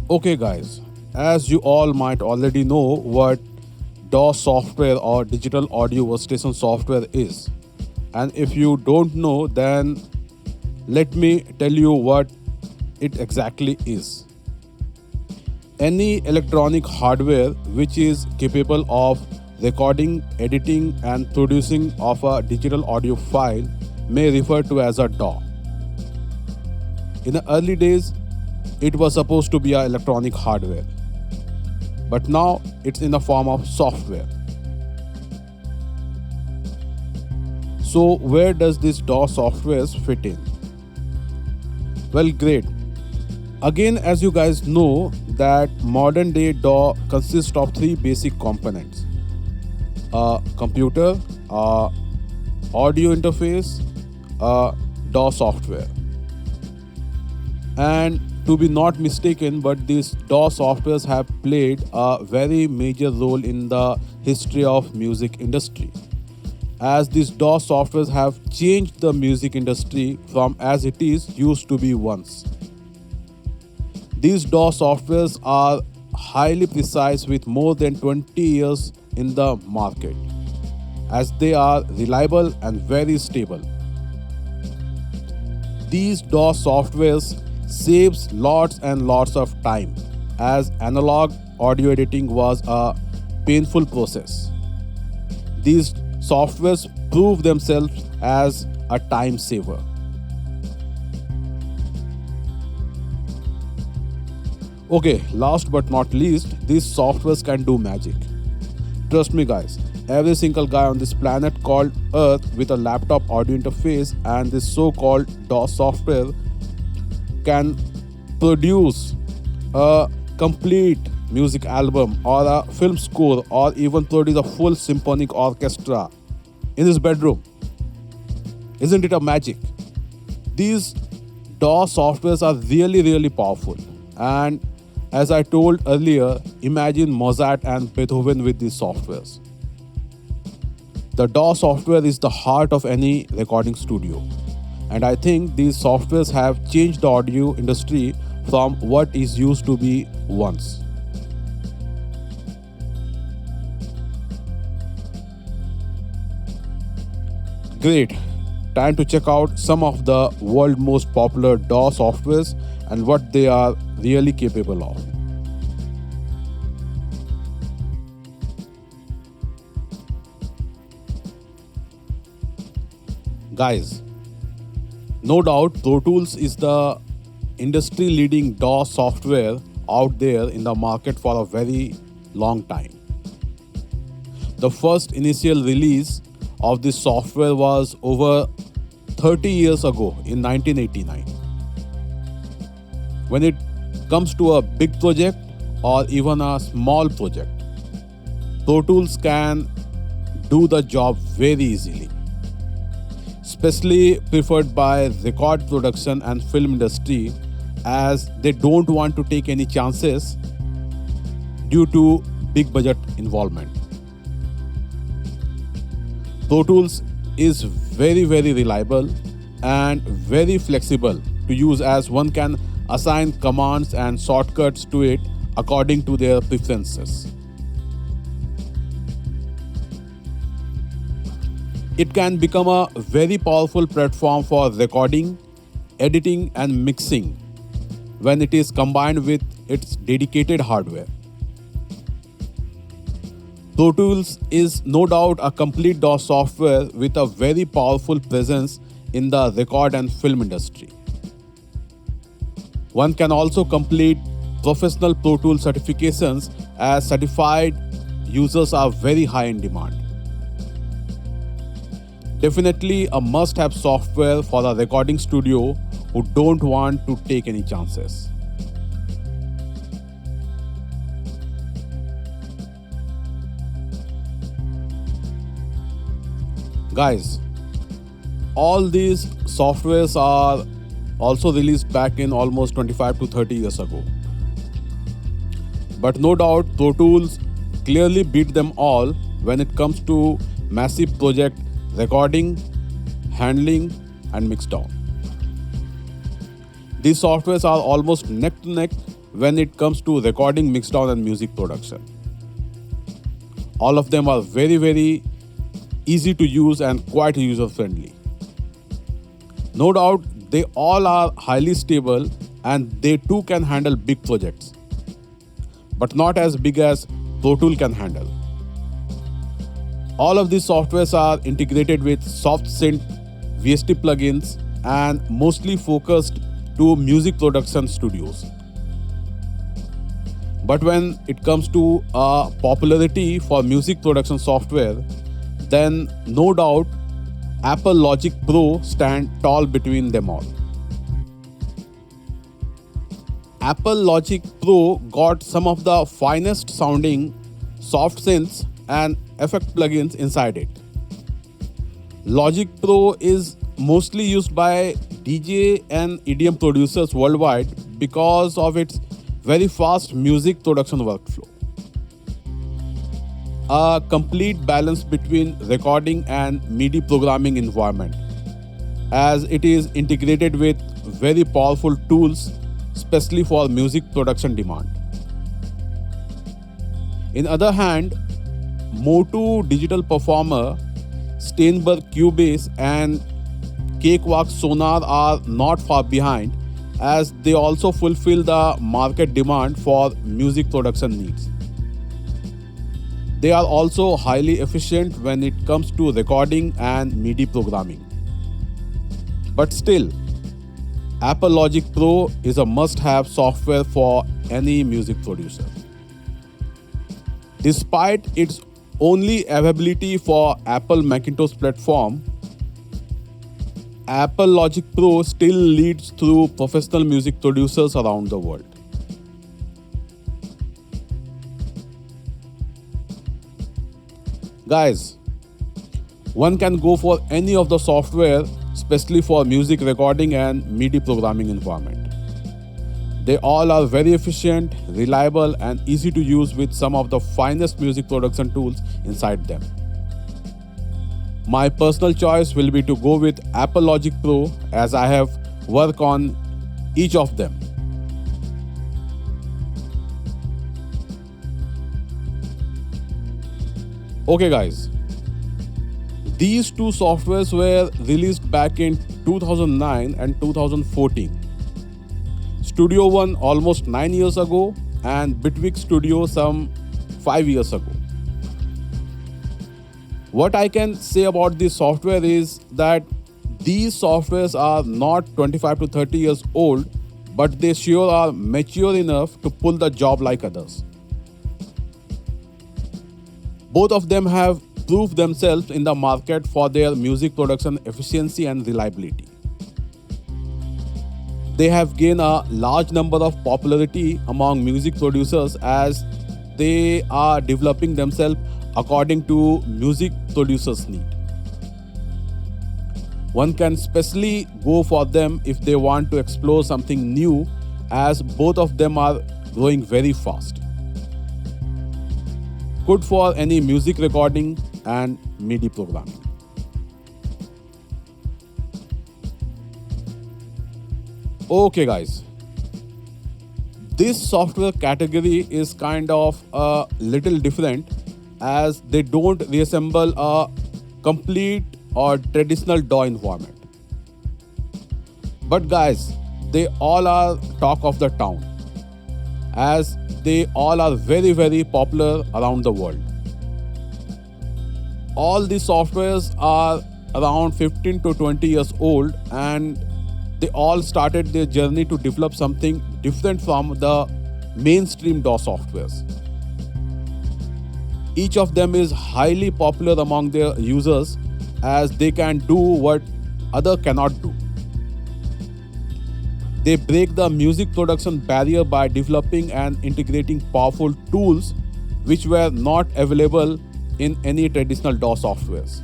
Okay, guys, as you all might already know what DAW software or digital audio workstation software is. And if you don't know, then let me tell you what it exactly is. Any electronic hardware which is capable of recording, editing, and producing of a digital audio file may refer to as a DAW. In the early days, it was supposed to be a electronic hardware, but now it's in the form of software. So where does this DAW software fit in? Well, great. Again, as you guys know, that modern day DAW consists of three basic components: a computer, a audio interface, a DAW software. And to be not mistaken, but these DAW softwares have played a very major role in the history of music industry, as these DAW softwares have changed the music industry from as it is used to be once. These DAW softwares are highly precise with more than 20 years in the market, as they are reliable and very stable. These DAW softwares saves lots and lots of time, as analog audio editing was a painful process. These softwares prove themselves as a time saver. Okay, last but not least, these softwares can do magic. Trust me, guys, every single guy on this planet called Earth with a laptop audio interface and this so called DAW software can produce a complete music album or a film score or even produce a full symphonic orchestra in his bedroom. Isn't it a magic? These DAW softwares are really, really powerful. And as I told earlier, imagine Mozart and Beethoven with these softwares. The DAW software is the heart of any recording studio. And I think these softwares have changed the audio industry from what is used to be once. Great. Time to check out some of the world's most popular DAW softwares and what they are really capable of. Guys, no doubt Pro Tools is the industry leading DAW software out there in the market for a very long time. The first initial release of this software was over 30 years ago in 1989. When it comes to a big project or even a small project, Pro Tools can do the job very easily. Especially preferred by record production and film industry, as they don't want to take any chances due to big budget involvement. Pro Tools is very, very reliable and very flexible to use, as one can assign commands and shortcuts to it according to their preferences. It can become a very powerful platform for recording, editing, and mixing when it is combined with its dedicated hardware. Pro Tools is no doubt a complete DAW software with a very powerful presence in the record and film industry. One can also complete professional Pro Tools certifications, as certified users are very high in demand. Definitely a must-have software for a recording studio who don't want to take any chances. Guys, all these softwares are also released back in almost 25 to 30 years ago. But no doubt Pro Tools clearly beat them all when it comes to massive project recording, handling, and mixdown. These softwares are almost neck to neck when it comes to recording, mixdown, and music production. All of them are very easy to use and quite user friendly. No doubt, they all are highly stable and they too can handle big projects, but not as big as Pro Tool can handle. All of these softwares are integrated with SoftSynth VST plugins and mostly focused to music production studios. But when it comes to popularity for music production software, then no doubt Apple Logic Pro stand tall between them all. Apple Logic Pro got some of the finest sounding soft synths and effect plugins inside it. Logic Pro is mostly used by DJ and EDM producers worldwide because of its very fast music production workflow. A complete balance between recording and MIDI programming environment, as it is integrated with very powerful tools, especially for music production demand. In other hand, Motu Digital Performer, Steinberg Cubase and Cakewalk Sonar are not far behind, as they also fulfill the market demand for music production needs. They are also highly efficient when it comes to recording and MIDI programming. But still, Apple Logic Pro is a must-have software for any music producer. Despite its only availability for Apple Macintosh platform, Apple Logic Pro still leads through professional music producers around the world. Guys, one can go for any of the software, especially for music recording and MIDI programming environment. They all are very efficient, reliable, and easy to use with some of the finest music production tools inside them. My personal choice will be to go with Apple Logic Pro, as I have worked on each of them. Okay guys, these two softwares were released back in 2009 and 2014. Studio One almost 9 years ago and Bitwig Studio some 5 years ago. What I can say about this software is that these softwares are not 25 to 30 years old, but they sure are mature enough to pull the job like others. Both of them have proved themselves in the market for their music production efficiency and reliability. They have gained a large number of popularity among music producers as they are developing themselves according to music producers' need. One can especially go for them if they want to explore something new, as both of them are growing very fast. Good for any music recording and MIDI programming. Okay guys, this software category is kind of a little different, as they don't resemble a complete or traditional DAW environment. But guys, they all are talk of the town, as they all are very popular around the world. All these softwares are around 15 to 20 years old, and they all started their journey to develop something different from the mainstream DAW softwares. Each of them is highly popular among their users, as they can do what others cannot do. They break the music production barrier by developing and integrating powerful tools which were not available in any traditional DAW softwares.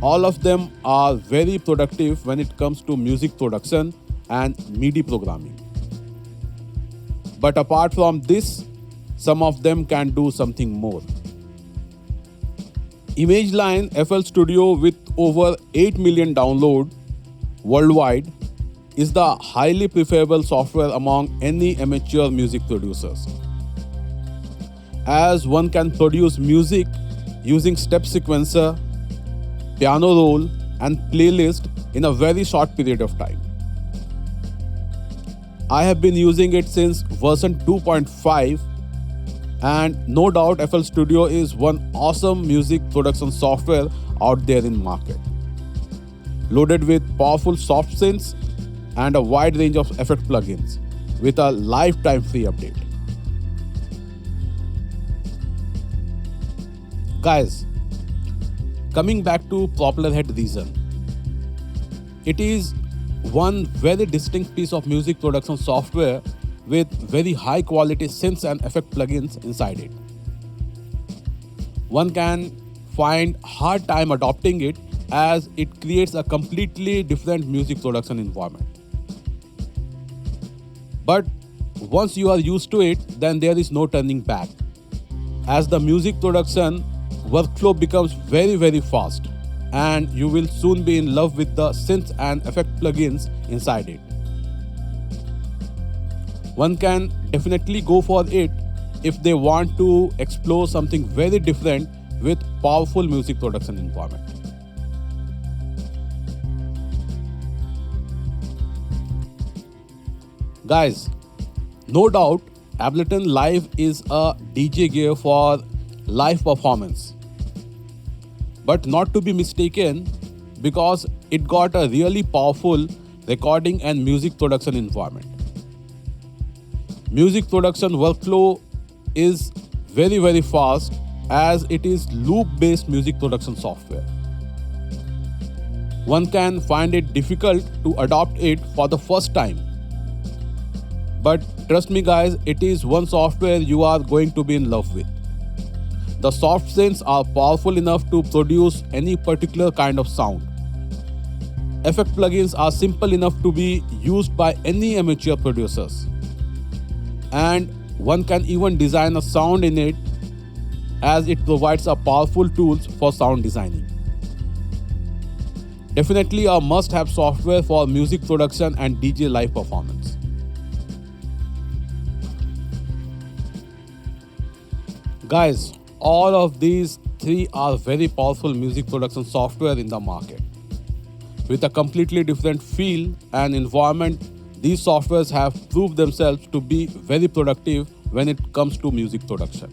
All of them are very productive when it comes to music production and MIDI programming. But apart from this, some of them can do something more. ImageLine FL Studio, with over 8 million downloads worldwide, is the highly preferable software among any amateur music producers, as one can produce music using step sequencer, piano roll, and playlist in a very short period of time. I have been using it since version 2.5, and no doubt FL Studio is one awesome music production software out there in market, loaded with powerful soft synths and a wide range of effect plugins with a lifetime free update. Guys, coming back to Propellerhead Reason, it is one very distinct piece of music production software with very high quality synths and effect plugins inside it. One can find hard time adopting it as it creates a completely different music production environment. But once you are used to it, then there is no turning back, as the music production workflow becomes very fast, and you will soon be in love with the synths and effect plugins inside it. One can definitely go for it if they want to explore something very different with powerful music production environment. Guys, no doubt Ableton Live is a DJ gear for live performance, but not to be mistaken, because it got a really powerful recording and music production environment. Music production workflow is very fast, as it is loop based music production software. One can find it difficult to adopt it for the first time, but trust me guys, it is one software you are going to be in love with. The soft synths are powerful enough to produce any particular kind of sound. Effect plugins are simple enough to be used by any amateur producers, and one can even design a sound in it, as it provides a powerful tools for sound designing. Definitely a must-have software for music production and DJ live performance. Guys, all of these three are very powerful music production software in the market. With a completely different feel and environment, these softwares have proved themselves to be very productive when it comes to music production.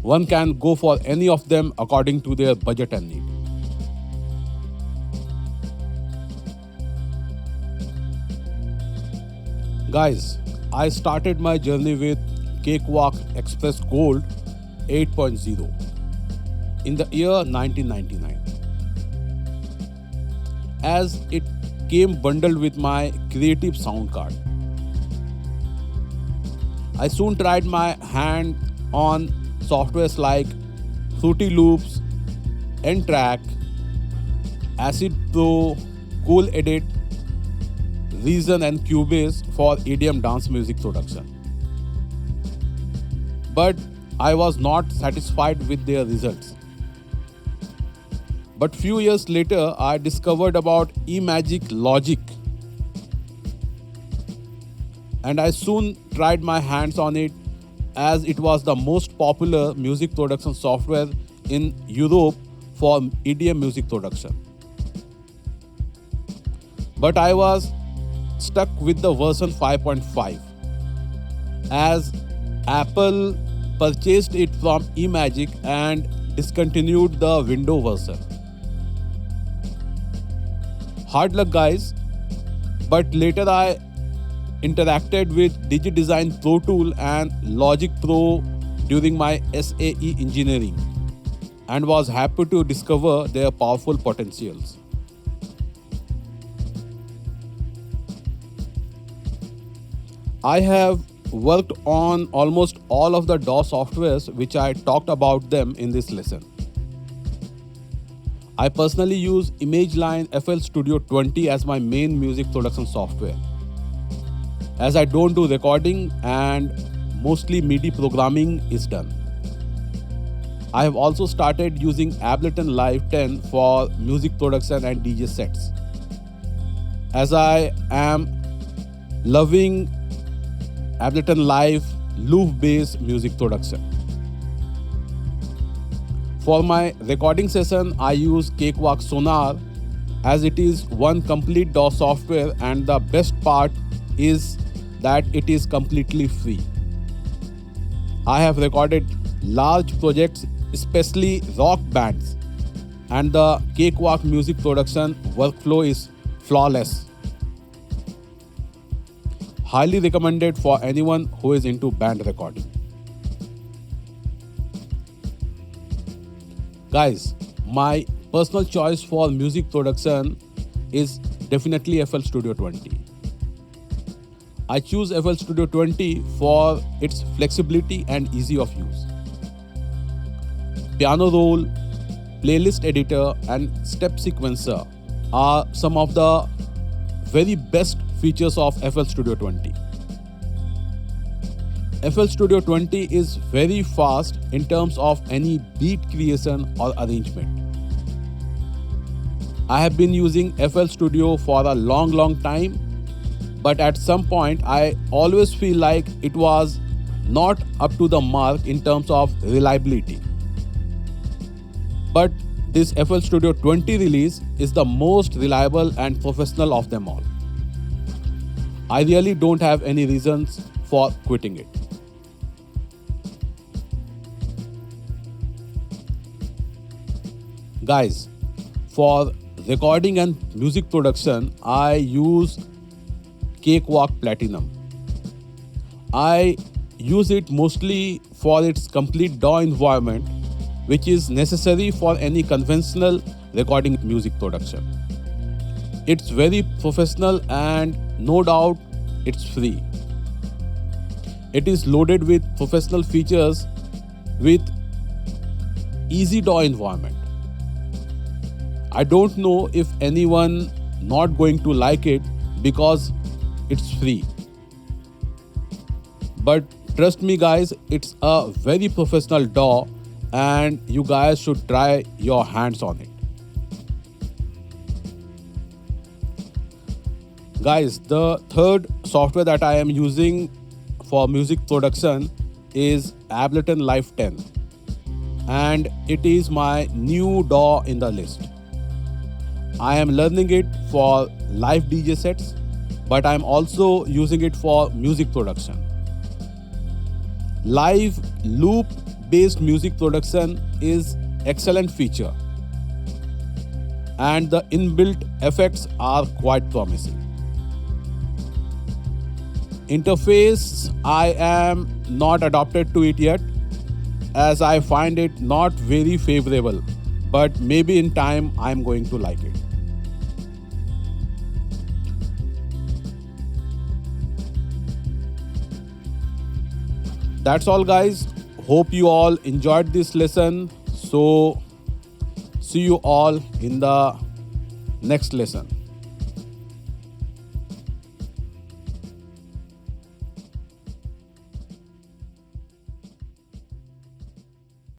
One can go for any of them according to their budget and need. Guys, I started my journey with Cakewalk Express Gold 8.0 in the year 1999, as it came bundled with my creative sound card. I soon tried my hand on softwares like Fruity Loops, N-Track, Acid Pro, Cool Edit, Reason and Cubase for EDM dance music production. But I was not satisfied with their results. But few years later, I discovered about eMagic Logic, and I soon tried my hands on it, as it was the most popular music production software in Europe for EDM music production. But I was stuck with the version 5.5, as Apple purchased it from eMagic and discontinued the Windows version. Hard luck guys, but later I interacted with DigiDesign Pro Tool and Logic Pro during my SAE engineering, and was happy to discover their powerful potentials. I have worked on almost all of the DAW softwares which I talked about them in this lesson. I personally use ImageLine FL Studio 20 as my main music production software, as I don't do recording and mostly MIDI programming is done. I have also started using Ableton Live 10 for music production and DJ sets. as I am loving Ableton Live loop based music production. For my recording session, I use Cakewalk Sonar as it is one complete DAW software, and the best part is that it is completely free. I have recorded large projects, especially rock bands, and the Cakewalk music production workflow is flawless. Highly recommended for anyone who is into band recording. Guys, my personal choice for music production is definitely FL Studio 20. I choose FL Studio 20 for its flexibility and ease of use. Piano roll, playlist editor, and step sequencer are some of the very best features of FL Studio 20. FL Studio 20 is very fast in terms of any beat creation or arrangement. I have been using FL Studio for a long time, but at some point I always feel like it was not up to the mark in terms of reliability. But this FL Studio 20 release is the most reliable and professional of them all. I really don't have any reasons for quitting it. Guys, for recording and music production, I use Cakewalk Platinum. I use it mostly for its complete DAW environment, which is necessary for any conventional recording music production. It's very professional and no doubt it's free. It is loaded with professional features with easy DAW environment. I don't know if anyone not going to like it because it's free. But trust me guys, it's a very professional DAW and you guys should try your hands on it. Guys, the third software that I am using for music production is Ableton Live 10, and it is my new DAW in the list. I am learning it for live DJ sets, but I am also using it for music production. Live loop based music production is excellent feature, and the inbuilt effects are quite promising. Interface, I am not adopted to it yet as I find it not very favorable, but maybe in time I am going to like it. That's all guys. Hope you all enjoyed this lesson. So see you all in the next lesson.